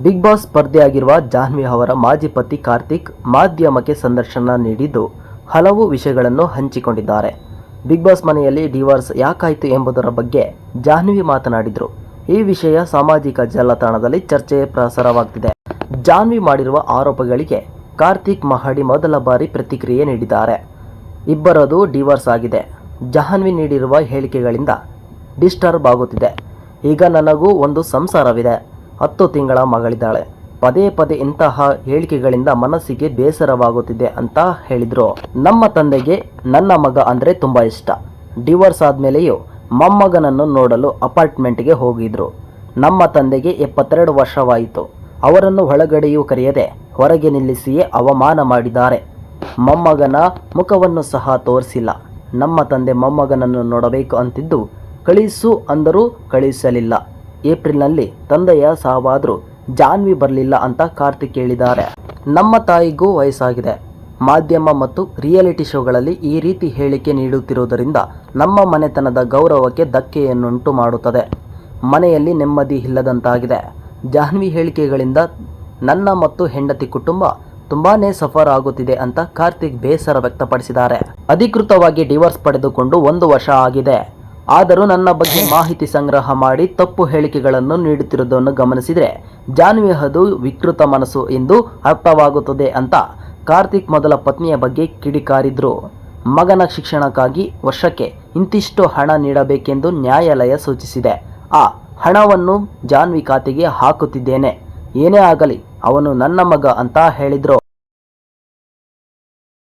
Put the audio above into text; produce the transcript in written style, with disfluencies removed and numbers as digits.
Big boss ಸ್ಪರ್ಧಿಯಾಗಿರುವ Jahnavi ಅವರ ಮಾಜಿ ಪತಿ ಕಾರ್ತಿಕ್ ಮಾಧ್ಯಮಕ್ಕೆ ಸಂದರ್ಶನ ನೀಡಿದ್ದು ಹಲವು ವಿಷಯಗಳನ್ನು ಹಂಚಿಕೊಂಡಿದ್ದಾರೆ. ಬಿಗ್ ಬಾಸ್ ಮನೆಯಲ್ಲಿ ಡಿವೋರ್ಸ್ ಯಾಕಾಯಿತು ಎಂಬುದರ ಬಗ್ಗೆ ಜಾಹ್ನವಿ ಮಾತನಾಡಿದರು. ಈ ವಿಷಯ ಸಾಮಾಜಿಕ ಜಾಲತಾಣದಲ್ಲಿ ಚರ್ಚೆಗೆ ಪ್ರಸಾರವಾಗ್ತಿದೆ. ಜಾಹ್ನವಿ ಮಾಡಿರುವ ಆರೋಪಗಳಿಗೆ ಕಾರ್ತಿಕ್ ಮಹಡಿ ಮೊದಲ ಬಾರಿ ಪ್ರತಿಕ್ರಿಯೆ ನೀಡಿದ್ದಾರೆ. ಇಬ್ಬರದು ಡಿವೋರ್ಸ್ ಆಗಿದೆ. ಜಾಹ್ನವಿ ನೀಡಿರುವ ಹೇಳಿಕೆಗಳಿಂದ ಡಿಸ್ಟರ್ಬ್ ಆಗುತ್ತಿದೆ. ಈಗ ನನಗೂ ಒಂದು ಸಂಸಾರವಿದೆ, 10 ತಿಂಗಳ ಮಗಳಿದ್ದಾಳೆ. ಪದೇ ಪದೇ ಇಂತಹ ಹೇಳಿಕೆಗಳಿಂದ ಮನಸ್ಸಿಗೆ ಬೇಸರವಾಗುತ್ತಿದೆ ಅಂತ ಹೇಳಿದರು. ನಮ್ಮ ತಂದೆಗೆ ನನ್ನ ಮಗ ಅಂದರೆ ತುಂಬ ಇಷ್ಟ. ಡಿವೋರ್ಸ್ ಆದಮೇಲೆಯೂ ಮೊಮ್ಮಗನನ್ನು ನೋಡಲು ಅಪಾರ್ಟ್ಮೆಂಟ್ಗೆ ಹೋಗಿದ್ರು. ನಮ್ಮ ತಂದೆಗೆ 72 ವರ್ಷವಾಯಿತು. ಅವರನ್ನು ಒಳಗಡೆಯೂ ಕರೆಯದೆ ಹೊರಗೆ ನಿಲ್ಲಿಸಿಯೇ ಅವಮಾನ ಮಾಡಿದ್ದಾರೆ. ಮೊಮ್ಮಗನ ಮುಖವನ್ನು ಸಹ ತೋರಿಸಿಲ್ಲ. ನಮ್ಮ ತಂದೆ ಮೊಮ್ಮಗನನ್ನು ನೋಡಬೇಕು ಅಂತಿದ್ದು ಕಳಿಸು ಅಂದರೂ ಕಳಿಸಲಿಲ್ಲ. ಏಪ್ರಿಲ್ನಲ್ಲಿ ತಂದೆಯ ಸಾವಾದರೂ ಜಾಹ್ನವಿ ಬರಲಿಲ್ಲ ಅಂತ ಕಾರ್ತಿಕ್ ಹೇಳಿದ್ದಾರೆ. ನಮ್ಮ ತಾಯಿಗೂ ವಯಸ್ಸಾಗಿದೆ. ಮಾಧ್ಯಮ ಮತ್ತು ರಿಯಾಲಿಟಿ ಶೋಗಳಲ್ಲಿ ಈ ರೀತಿ ಹೇಳಿಕೆ ನೀಡುತ್ತಿರುವುದರಿಂದ ನಮ್ಮ ಮನೆತನದ ಗೌರವಕ್ಕೆ ಧಕ್ಕೆಯನ್ನುಂಟು ಮಾಡುತ್ತದೆ. ಮನೆಯಲ್ಲಿ ನೆಮ್ಮದಿ ಇಲ್ಲದಂತಾಗಿದೆ. ಜಾಹ್ನವಿ ಹೇಳಿಕೆಗಳಿಂದ ನನ್ನ ಮತ್ತು ಹೆಂಡತಿ ಕುಟುಂಬ ತುಂಬಾನೇ ಸಫರ್ ಆಗುತ್ತಿದೆ ಅಂತ ಕಾರ್ತಿಕ್ ಬೇಸರ ವ್ಯಕ್ತಪಡಿಸಿದ್ದಾರೆ. ಅಧಿಕೃತವಾಗಿ ಡಿವೋರ್ಸ್ ಪಡೆದುಕೊಂಡು 1 ವರ್ಷ ಆಗಿದೆ. ಆದರೂ ನನ್ನ ಬಗ್ಗೆ ಮಾಹಿತಿ ಸಂಗ್ರಹ ಮಾಡಿ ತಪ್ಪು ಹೇಳಿಕೆಗಳನ್ನು ನೀಡುತ್ತಿರುವುದನ್ನು ಗಮನಿಸಿದರೆ ಜಾಹ್ನವಿ ಅದು ವಿಕೃತ ಮನಸ್ಸು ಎಂದು ಅರ್ಥವಾಗುತ್ತದೆ ಅಂತ ಕಾರ್ತಿಕ್ ಮೊದಲ ಪತ್ನಿಯ ಬಗ್ಗೆ ಕಿಡಿಕಾರಿದ್ರು. ಮಗನ ಶಿಕ್ಷಣಕ್ಕಾಗಿ ವರ್ಷಕ್ಕೆ ಇಂತಿಷ್ಟು ಹಣ ನೀಡಬೇಕೆಂದು ನ್ಯಾಯಾಲಯ ಸೂಚಿಸಿದೆ. ಆ ಹಣವನ್ನು ಜಾಹ್ನವಿ ಖಾತೆಗೆ ಹಾಕುತ್ತಿದ್ದೇನೆ. ಏನೇ ಆಗಲಿ ಅವನು ನನ್ನ ಮಗ ಅಂತ ಹೇಳಿದ್ರು.